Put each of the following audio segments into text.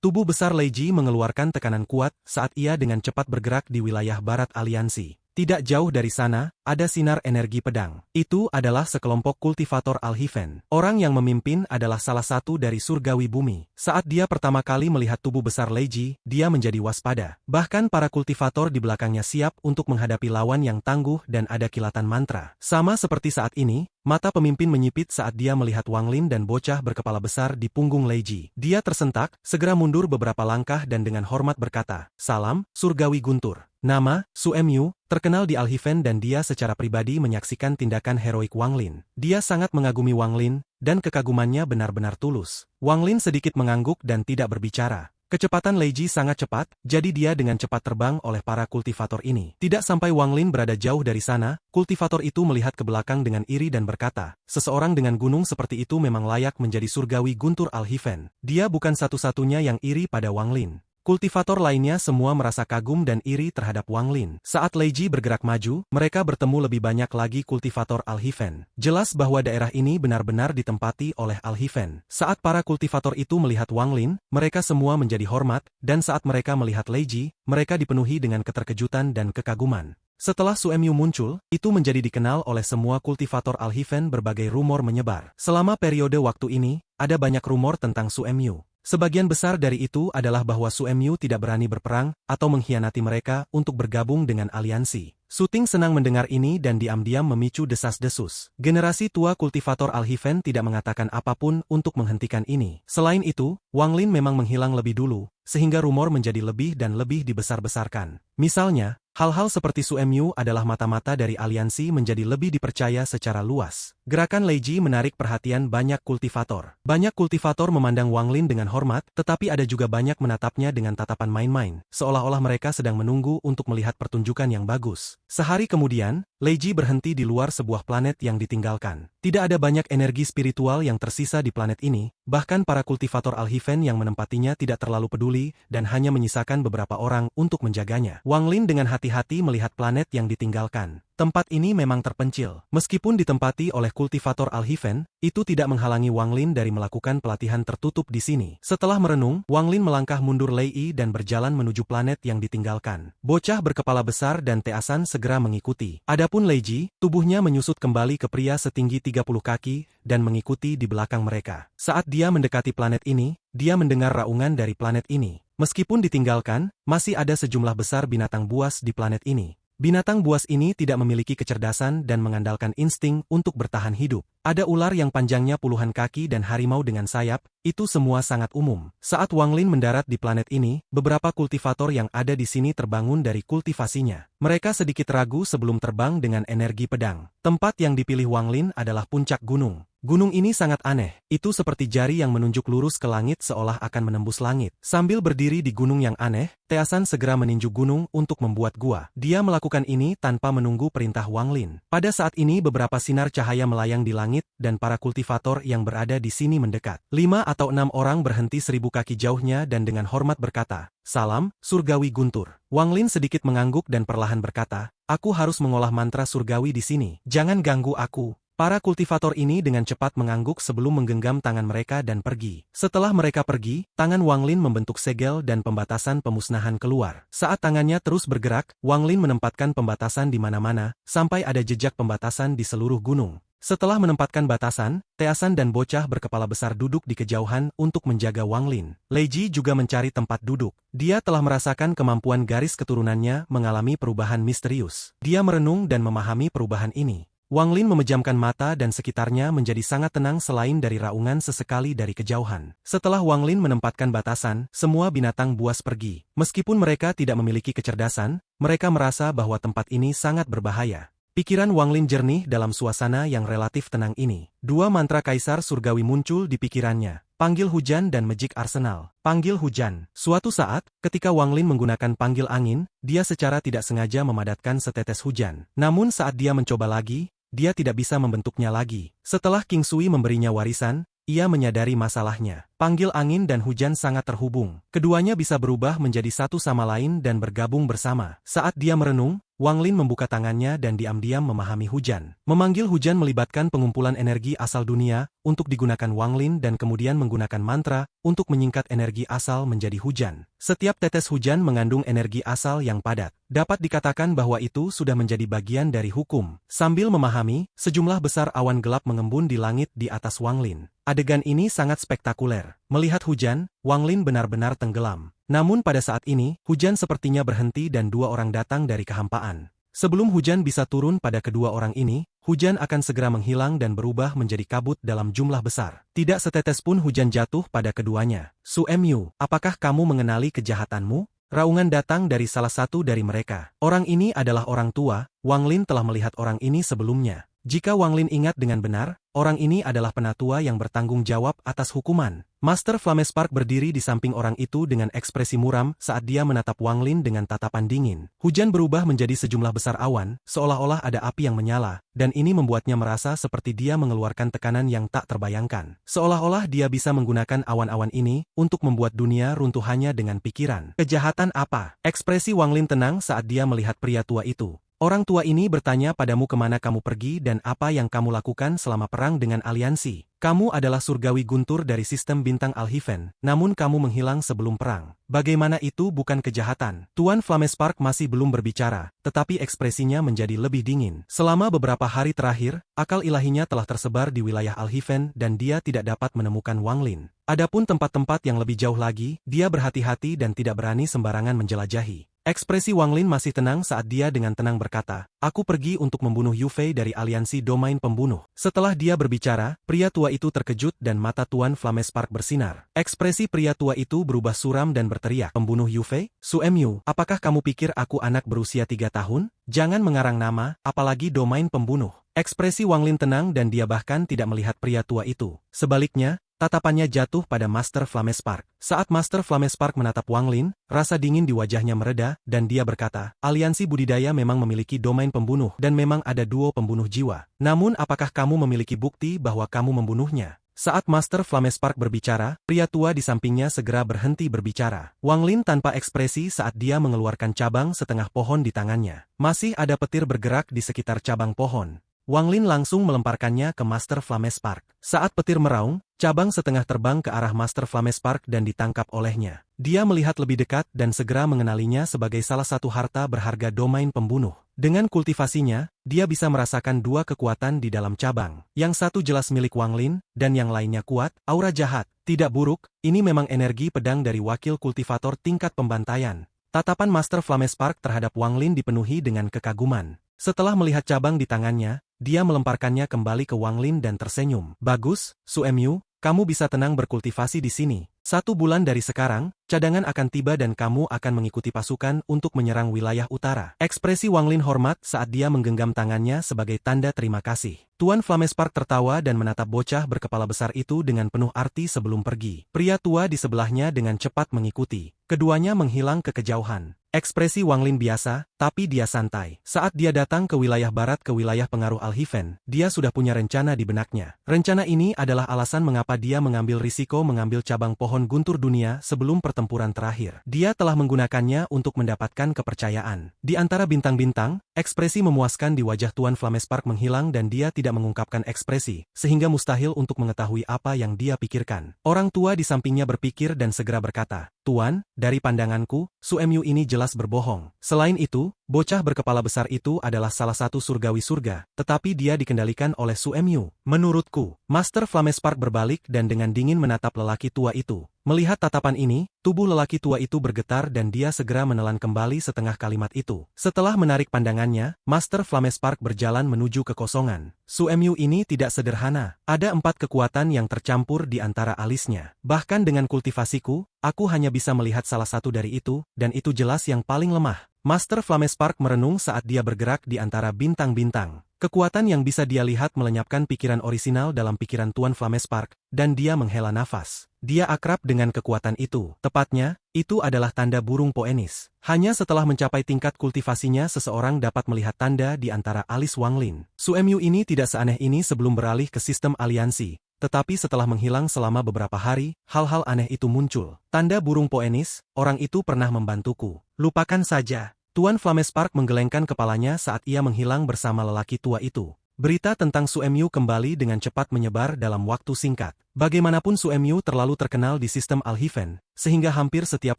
Tubuh besar Lei Ji mengeluarkan tekanan kuat saat ia dengan cepat bergerak di wilayah barat aliansi. Tidak jauh dari sana, ada sinar energi pedang. Itu adalah sekelompok kultivator Al-Hiven. Orang yang memimpin adalah salah satu dari surgawi bumi. Saat dia pertama kali melihat tubuh besar Lei Ji, dia menjadi waspada. Bahkan para kultivator di belakangnya siap untuk menghadapi lawan yang tangguh dan ada kilatan mantra. Sama seperti saat ini, mata pemimpin menyipit saat dia melihat Wang Lin dan bocah berkepala besar di punggung Lei Ji. Dia tersentak, segera mundur beberapa langkah dan dengan hormat berkata, "Salam, surgawi guntur." Nama, Su Emyu, terkenal di Al-Hiven dan dia secara pribadi menyaksikan tindakan heroik Wang Lin. Dia sangat mengagumi Wang Lin, dan kekagumannya benar-benar tulus. Wang Lin sedikit mengangguk dan tidak berbicara. Kecepatan Lei Ji sangat cepat, jadi dia dengan cepat terbang oleh para kultivator ini. Tidak sampai Wang Lin berada jauh dari sana, kultivator itu melihat ke belakang dengan iri dan berkata, "Seseorang dengan gunung seperti itu memang layak menjadi surgawi guntur Al-Hiven." Dia bukan satu-satunya yang iri pada Wang Lin. Kultivator lainnya semua merasa kagum dan iri terhadap Wang Lin. Saat Lei Ji bergerak maju, mereka bertemu lebih banyak lagi kultivator Al-Hiven. Jelas bahwa daerah ini benar-benar ditempati oleh Al-Hiven. Saat para kultivator itu melihat Wang Lin, mereka semua menjadi hormat, dan saat mereka melihat Lei Ji, mereka dipenuhi dengan keterkejutan dan kekaguman. Setelah Su Emyu muncul, itu menjadi dikenal oleh semua kultivator Al-Hiven. Berbagai rumor menyebar. Selama periode waktu ini, ada banyak rumor tentang Su Emyu. Sebagian besar dari itu adalah bahwa Su Emyu tidak berani berperang, atau mengkhianati mereka untuk bergabung dengan aliansi. Su Ting senang mendengar ini dan diam-diam memicu desas-desus. Generasi tua kultivator Al-Hiven tidak mengatakan apapun untuk menghentikan ini. Selain itu, Wang Lin memang menghilang lebih dulu, sehingga rumor menjadi lebih dan lebih dibesar-besarkan. Misalnya, hal-hal seperti Su Emyu adalah mata-mata dari aliansi menjadi lebih dipercaya secara luas. Gerakan Lei Ji menarik perhatian banyak kultivator. Banyak kultivator memandang Wang Lin dengan hormat, tetapi ada juga banyak menatapnya dengan tatapan main-main, seolah-olah mereka sedang menunggu untuk melihat pertunjukan yang bagus. Sehari kemudian, Lei Ji berhenti di luar sebuah planet yang ditinggalkan. Tidak ada banyak energi spiritual yang tersisa di planet ini, bahkan para kultivator Al-Hiven yang menempatinya tidak terlalu peduli dan hanya menyisakan beberapa orang untuk menjaganya. Wang Lin dengan hati-hati melihat planet yang ditinggalkan. Tempat ini memang terpencil. Meskipun ditempati oleh kultivator Al-Hiven, itu tidak menghalangi Wang Lin dari melakukan pelatihan tertutup di sini. Setelah merenung, Wang Lin melangkah mundur Lei Yi dan berjalan menuju planet yang ditinggalkan. Bocah berkepala besar dan Teasan segera mengikuti. Adapun Lei Ji, tubuhnya menyusut kembali ke pria setinggi 30 kaki dan mengikuti di belakang mereka. Saat dia mendekati planet ini, dia mendengar raungan dari planet ini. Meskipun ditinggalkan, masih ada sejumlah besar binatang buas di planet ini. Binatang buas ini tidak memiliki kecerdasan dan mengandalkan insting untuk bertahan hidup. Ada ular yang panjangnya puluhan kaki dan harimau dengan sayap, itu semua sangat umum. Saat Wang Lin mendarat di planet ini, beberapa kultivator yang ada di sini terbangun dari kultivasinya. Mereka sedikit ragu sebelum terbang dengan energi pedang. Tempat yang dipilih Wang Lin adalah puncak gunung. Gunung ini sangat aneh, itu seperti jari yang menunjuk lurus ke langit seolah akan menembus langit. Sambil berdiri di gunung yang aneh, Teasan segera meninju gunung untuk membuat gua. Dia melakukan ini tanpa menunggu perintah Wang Lin. Pada saat ini beberapa sinar cahaya melayang di langit dan para kultivator yang berada di sini mendekat. 5 atau 6 orang berhenti 1000 kaki jauhnya dan dengan hormat berkata, "Salam, surgawi guntur." Wang Lin sedikit mengangguk dan perlahan berkata, "Aku harus mengolah mantra surgawi di sini. Jangan ganggu aku." Para kultivator ini dengan cepat mengangguk sebelum menggenggam tangan mereka dan pergi. Setelah mereka pergi, tangan Wang Lin membentuk segel dan pembatasan pemusnahan keluar. Saat tangannya terus bergerak, Wang Lin menempatkan pembatasan di mana-mana, sampai ada jejak pembatasan di seluruh gunung. Setelah menempatkan batasan, Teasan dan bocah berkepala besar duduk di kejauhan untuk menjaga Wang Lin. Lei Ji juga mencari tempat duduk. Dia telah merasakan kemampuan garis keturunannya mengalami perubahan misterius. Dia merenung dan memahami perubahan ini. Wang Lin memejamkan mata dan sekitarnya menjadi sangat tenang selain dari raungan sesekali dari kejauhan. Setelah Wang Lin menempatkan batasan, semua binatang buas pergi. Meskipun mereka tidak memiliki kecerdasan, mereka merasa bahwa tempat ini sangat berbahaya. Pikiran Wang Lin jernih dalam suasana yang relatif tenang ini. 2 mantra kaisar surgawi muncul di pikirannya. Panggil hujan dan Magic Arsenal. Panggil hujan. Suatu saat, ketika Wang Lin menggunakan panggil angin, dia secara tidak sengaja memadatkan setetes hujan. Namun saat dia mencoba lagi, dia tidak bisa membentuknya lagi. Setelah King Sui memberinya warisan, ia menyadari masalahnya. panggil angin dan hujan sangat terhubung. Keduanya bisa berubah menjadi satu sama lain dan bergabung bersama. Saat dia merenung, Wang Lin membuka tangannya dan diam-diam memahami hujan. Memanggil hujan melibatkan pengumpulan energi asal dunia untuk digunakan Wang Lin dan kemudian menggunakan mantra untuk menyingkat energi asal menjadi hujan. Setiap tetes hujan mengandung energi asal yang padat. Dapat dikatakan bahwa itu sudah menjadi bagian dari hukum. Sambil memahami, sejumlah besar awan gelap mengembun di langit di atas Wang Lin. Adegan ini sangat spektakuler. Melihat hujan, Wang Lin benar-benar tenggelam. Namun pada saat ini, hujan sepertinya berhenti dan dua orang datang dari kehampaan. Sebelum hujan bisa turun pada kedua orang ini, hujan akan segera menghilang dan berubah menjadi kabut dalam jumlah besar. Tidak setetes pun hujan jatuh pada keduanya. Su Emyu, apakah kamu mengenali kejahatanmu? Raungan datang dari salah satu dari mereka. Orang ini adalah orang tua, Wang Lin telah melihat orang ini sebelumnya. Jika Wang Lin ingat dengan benar, orang ini adalah penatua yang bertanggung jawab atas hukuman. Master Flamespark berdiri di samping orang itu dengan ekspresi muram saat dia menatap Wang Lin dengan tatapan dingin. Hujan berubah menjadi sejumlah besar awan, seolah-olah ada api yang menyala, dan ini membuatnya merasa seperti dia mengeluarkan tekanan yang tak terbayangkan. Seolah-olah dia bisa menggunakan awan-awan ini untuk membuat dunia runtuh hanya dengan pikiran. Kejahatan apa? Ekspresi Wang Lin tenang saat dia melihat pria tua itu. Orang tua ini bertanya padamu kemana kamu pergi dan apa yang kamu lakukan selama perang dengan aliansi. Kamu adalah surgawi guntur dari sistem bintang Alhiven, namun kamu menghilang sebelum perang. Bagaimana itu bukan kejahatan? Tuan Flamespark masih belum berbicara, tetapi ekspresinya menjadi lebih dingin. Selama beberapa hari terakhir, akal ilahinya telah tersebar di wilayah Alhiven dan dia tidak dapat menemukan Wang Lin. Adapun tempat-tempat yang lebih jauh lagi, dia berhati-hati dan tidak berani sembarangan menjelajahi. Ekspresi Wang Lin masih tenang saat dia dengan tenang berkata, aku pergi untuk membunuh Yu Fei dari aliansi domain pembunuh. Setelah dia berbicara, pria tua itu terkejut dan mata Tuan Flamespark bersinar. Ekspresi pria tua itu berubah suram dan berteriak, pembunuh Yu Fei? Su Emyu, apakah kamu pikir aku anak berusia 3 tahun? Jangan mengarang nama, apalagi domain pembunuh. Ekspresi Wang Lin tenang dan dia bahkan tidak melihat pria tua itu. Sebaliknya, tatapannya jatuh pada Master Flamespark. Saat Master Flamespark menatap Wang Lin, rasa dingin di wajahnya mereda, dan dia berkata, aliansi budidaya memang memiliki domain pembunuh dan memang ada duo pembunuh jiwa. Namun apakah kamu memiliki bukti bahwa kamu membunuhnya? Saat Master Flamespark berbicara, pria tua di sampingnya segera berhenti berbicara. Wang Lin tanpa ekspresi saat dia mengeluarkan cabang setengah pohon di tangannya. Masih ada petir bergerak di sekitar cabang pohon. Wang Lin langsung melemparkannya ke Master Flamespark. Saat petir meraung, cabang setengah terbang ke arah Master Flamespark dan ditangkap olehnya. Dia melihat lebih dekat dan segera mengenalinya sebagai salah satu harta berharga domain pembunuh. Dengan kultivasinya, dia bisa merasakan dua kekuatan di dalam cabang. Yang satu jelas milik Wang Lin, dan yang lainnya kuat, aura jahat, tidak buruk, ini memang energi pedang dari wakil kultivator tingkat pembantaian. Tatapan Master Flamespark terhadap Wang Lin dipenuhi dengan kekaguman. Setelah melihat cabang di tangannya, dia melemparkannya kembali ke Wang Lin dan tersenyum. Bagus, Su Emyu, kamu bisa tenang berkultivasi di sini. 1 bulan dari sekarang, cadangan akan tiba dan kamu akan mengikuti pasukan untuk menyerang wilayah utara. Ekspresi Wang Lin hormat saat dia menggenggam tangannya sebagai tanda terima kasih. Tuan Flamespark tertawa dan menatap bocah berkepala besar itu dengan penuh arti sebelum pergi. Pria tua di sebelahnya dengan cepat mengikuti. Keduanya menghilang ke kejauhan. Ekspresi Wang Lin biasa, tapi dia santai. Saat dia datang ke wilayah barat ke wilayah pengaruh Alhiven, dia sudah punya rencana di benaknya. Rencana ini adalah alasan mengapa dia mengambil risiko mengambil cabang pohon guntur dunia sebelum pertempuran terakhir. Dia telah menggunakannya untuk mendapatkan kepercayaan. Di antara bintang-bintang, ekspresi memuaskan di wajah Tuan Flamespark menghilang dan dia tidak mengungkapkan ekspresi, sehingga mustahil untuk mengetahui apa yang dia pikirkan. Orang tua di sampingnya berpikir dan segera berkata, Tuan, dari pandanganku, Su Emyu ini jelas berbohong. Selain itu, bocah berkepala besar itu adalah salah satu surgawi surga, tetapi dia dikendalikan oleh Su Emyu. Menurutku, Master Flamespark berbalik dan dengan dingin menatap lelaki tua itu. Melihat tatapan ini, tubuh lelaki tua itu bergetar dan dia segera menelan kembali setengah kalimat itu. Setelah menarik pandangannya, Master Flamespark berjalan menuju kekosongan. Su Emyu ini tidak sederhana. Ada 4 kekuatan yang tercampur di antara alisnya. Bahkan dengan kultivasiku, aku hanya bisa melihat salah satu dari itu, dan itu jelas yang paling lemah. Master Flamespark merenung saat dia bergerak di antara bintang-bintang. Kekuatan yang bisa dia lihat melenyapkan pikiran orisinal dalam pikiran Tuan Flamespark, dan dia menghela nafas. Dia akrab dengan kekuatan itu. Tepatnya, itu adalah tanda burung Poenis. Hanya setelah mencapai tingkat kultivasinya seseorang dapat melihat tanda di antara alis Wang Lin. Su Emyu ini tidak seaneh ini sebelum beralih ke sistem aliansi. tetapi setelah menghilang selama beberapa hari, hal-hal aneh itu muncul. Tanda burung Poenis, orang itu pernah membantuku. Lupakan saja. Tuan Flamespark menggelengkan kepalanya saat ia menghilang bersama lelaki tua itu. Berita tentang Suemyu kembali dengan cepat menyebar dalam waktu singkat. Bagaimanapun Suemyu terlalu terkenal di sistem Alhiven, sehingga hampir setiap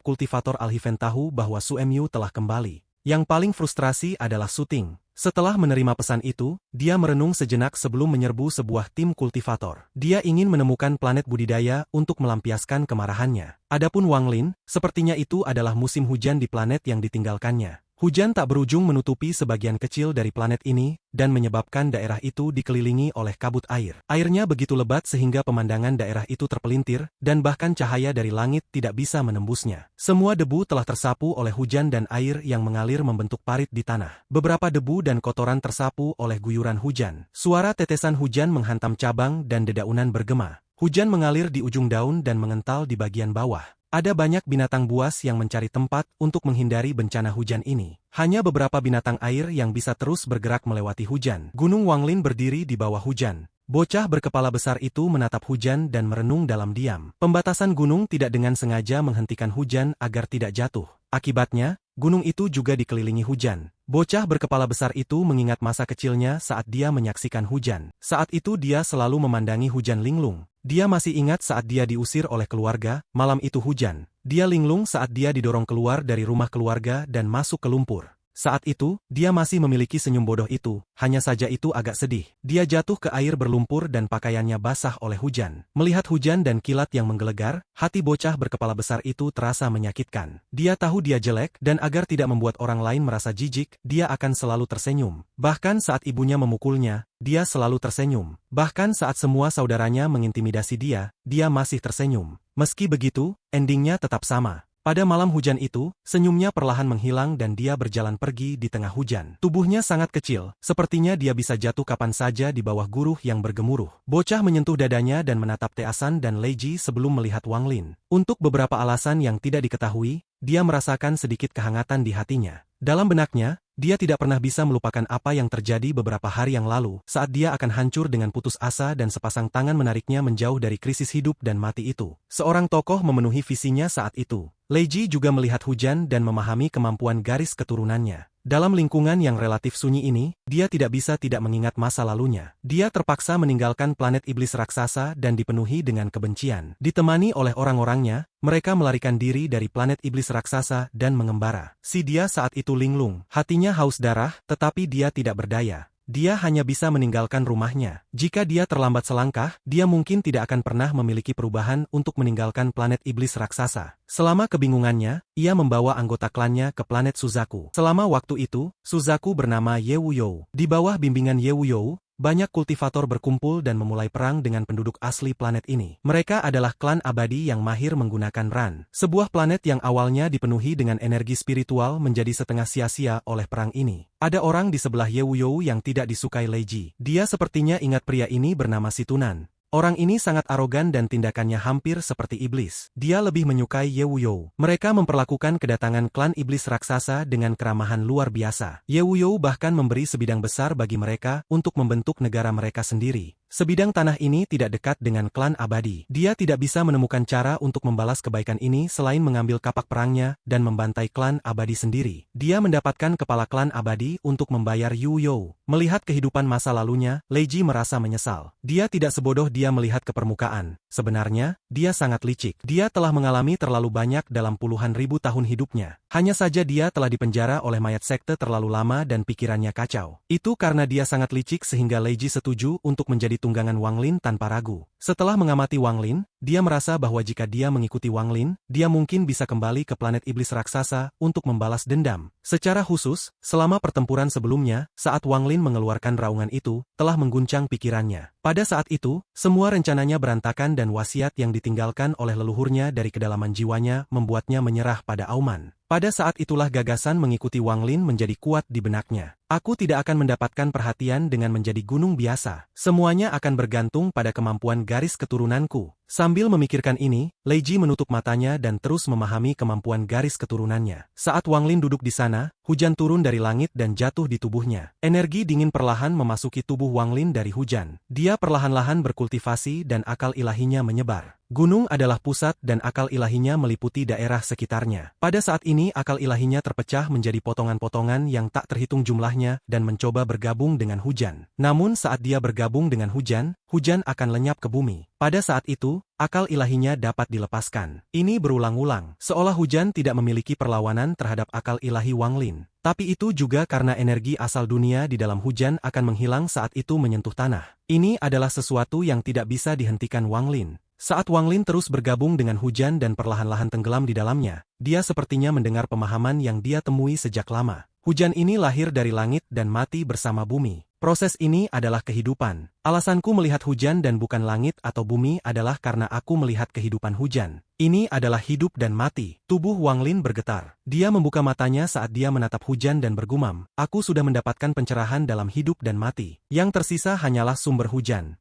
kultivator Alhiven tahu bahwa Suemyu telah kembali. Yang paling frustrasi adalah Suting. Setelah menerima pesan itu, dia merenung sejenak sebelum menyerbu sebuah tim kultivator. Dia ingin menemukan planet budidaya untuk melampiaskan kemarahannya. Adapun Wang Lin, sepertinya itu adalah musim hujan di planet yang ditinggalkannya. Hujan tak berujung menutupi sebagian kecil dari planet ini, dan menyebabkan daerah itu dikelilingi oleh kabut air. Airnya begitu lebat sehingga pemandangan daerah itu terpelintir, dan bahkan cahaya dari langit tidak bisa menembusnya. Semua debu telah tersapu oleh hujan dan air yang mengalir membentuk parit di tanah. Beberapa debu dan kotoran tersapu oleh guyuran hujan. Suara tetesan hujan menghantam cabang dan dedaunan bergema. Hujan mengalir di ujung daun dan mengental di bagian bawah. Ada banyak binatang buas yang mencari tempat untuk menghindari bencana hujan ini. Hanya beberapa binatang air yang bisa terus bergerak melewati hujan. Gunung Wanglin berdiri di bawah hujan. Bocah berkepala besar itu menatap hujan dan merenung dalam diam. Pembatasan gunung tidak dengan sengaja menghentikan hujan agar tidak jatuh. Akibatnya, gunung itu juga dikelilingi hujan. Bocah berkepala besar itu mengingat masa kecilnya saat dia menyaksikan hujan. Saat itu dia selalu memandangi hujan linglung. Dia masih ingat saat dia diusir oleh keluarga, malam itu hujan. Dia linglung saat dia didorong keluar dari rumah keluarga dan masuk ke lumpur. Saat itu, dia masih memiliki senyum bodoh itu, hanya saja itu agak sedih. Dia jatuh ke air berlumpur dan pakaiannya basah oleh hujan. Melihat hujan dan kilat yang menggelegar, hati bocah berkepala besar itu terasa menyakitkan. Dia tahu dia jelek, dan agar tidak membuat orang lain merasa jijik, dia akan selalu tersenyum. Bahkan saat ibunya memukulnya, dia selalu tersenyum. Bahkan saat semua saudaranya mengintimidasi dia masih tersenyum. Meski begitu, endingnya tetap sama. Pada malam hujan itu, senyumnya perlahan menghilang dan dia berjalan pergi di tengah hujan. Tubuhnya sangat kecil, sepertinya dia bisa jatuh kapan saja di bawah guruh yang bergemuruh. Bocah menyentuh dadanya dan menatap Teasan dan Leiji sebelum melihat Wang Lin. Untuk beberapa alasan yang tidak diketahui, dia merasakan sedikit kehangatan di hatinya. Dalam benaknya, dia tidak pernah bisa melupakan apa yang terjadi beberapa hari yang lalu, saat dia akan hancur dengan putus asa dan sepasang tangan menariknya menjauh dari krisis hidup dan mati itu. Seorang tokoh memenuhi visinya saat itu. Leiji juga melihat hujan dan memahami kemampuan garis keturunannya. Dalam lingkungan yang relatif sunyi ini, dia tidak bisa tidak mengingat masa lalunya. Dia terpaksa meninggalkan planet iblis raksasa dan dipenuhi dengan kebencian. Ditemani oleh orang-orangnya, mereka melarikan diri dari planet iblis raksasa dan mengembara. Si dia saat itu linglung, hatinya haus darah, tetapi dia tidak berdaya. Dia hanya bisa meninggalkan rumahnya. Jika dia terlambat selangkah, dia mungkin tidak akan pernah memiliki perubahan untuk meninggalkan planet iblis raksasa. Selama kebingungannya, ia membawa anggota klannya ke planet Suzaku. Selama waktu itu, Suzaku bernama Ye Wuyou. Di bawah bimbingan Ye Wuyou, banyak kultivator berkumpul dan memulai perang dengan penduduk asli planet ini. Mereka adalah klan abadi yang mahir menggunakan Ran. Sebuah planet yang awalnya dipenuhi dengan energi spiritual menjadi setengah sia-sia oleh perang ini. Ada orang di sebelah Ye Wuyou yang tidak disukai Leiji. Dia sepertinya ingat pria ini bernama Situnan. Orang ini sangat arogan dan tindakannya hampir seperti iblis. Dia lebih menyukai Ye Wuyou. Mereka memperlakukan kedatangan klan iblis raksasa dengan keramahan luar biasa. Ye Wuyou bahkan memberi sebidang besar bagi mereka untuk membentuk negara mereka sendiri. Sebidang tanah ini tidak dekat dengan klan abadi. Dia tidak bisa menemukan cara untuk membalas kebaikan ini selain mengambil kapak perangnya dan membantai klan abadi sendiri. Dia mendapatkan kepala klan abadi untuk membayar Yu You. Melihat kehidupan masa lalunya, Leiji merasa menyesal. Dia tidak sebodoh dia melihat ke permukaan. Sebenarnya, dia sangat licik. Dia telah mengalami terlalu banyak dalam puluhan ribu tahun hidupnya. Hanya saja dia telah dipenjara oleh mayat sekte terlalu lama dan pikirannya kacau. Itu karena dia sangat licik sehingga Leiji setuju untuk menjadi tunggangan Wang Lin tanpa ragu. Setelah mengamati Wang Lin, dia merasa bahwa jika dia mengikuti Wang Lin, dia mungkin bisa kembali ke planet iblis raksasa untuk membalas dendam. Secara khusus, selama pertempuran sebelumnya, saat Wang Lin mengeluarkan raungan itu, telah mengguncang pikirannya. Pada saat itu, semua rencananya berantakan dan wasiat yang ditinggalkan oleh leluhurnya dari kedalaman jiwanya membuatnya menyerah pada auman. Pada saat itulah gagasan mengikuti Wang Lin menjadi kuat di benaknya. Aku tidak akan mendapatkan perhatian dengan menjadi gunung biasa. Semuanya akan bergantung pada kemampuan garis keturunanku. Sambil memikirkan ini, Lei Ji menutup matanya dan terus memahami kemampuan garis keturunannya. Saat Wang Lin duduk di sana, hujan turun dari langit dan jatuh di tubuhnya. Energi dingin perlahan memasuki tubuh Wang Lin dari hujan. Dia perlahan-lahan berkultivasi dan akal ilahinya menyebar. Gunung adalah pusat dan akal ilahinya meliputi daerah sekitarnya. Pada saat ini akal ilahinya terpecah menjadi potongan-potongan yang tak terhitung jumlahnya dan mencoba bergabung dengan hujan. Namun saat dia bergabung dengan hujan, hujan akan lenyap ke bumi. Pada saat itu, akal ilahinya dapat dilepaskan. Ini berulang-ulang, seolah hujan tidak memiliki perlawanan terhadap akal ilahi Wang Lin. Tapi itu juga karena energi asal dunia di dalam hujan akan menghilang saat itu menyentuh tanah. Ini adalah sesuatu yang tidak bisa dihentikan Wang Lin. Saat Wang Lin terus bergabung dengan hujan dan perlahan-lahan tenggelam di dalamnya, dia sepertinya mendengar pemahaman yang dia temui sejak lama. Hujan ini lahir dari langit dan mati bersama bumi. Proses ini adalah kehidupan. Alasanku melihat hujan dan bukan langit atau bumi adalah karena aku melihat kehidupan hujan. Ini adalah hidup dan mati. Tubuh Wang Lin bergetar. Dia membuka matanya saat dia menatap hujan dan bergumam, "Aku sudah mendapatkan pencerahan dalam hidup dan mati. Yang tersisa hanyalah sumber hujan."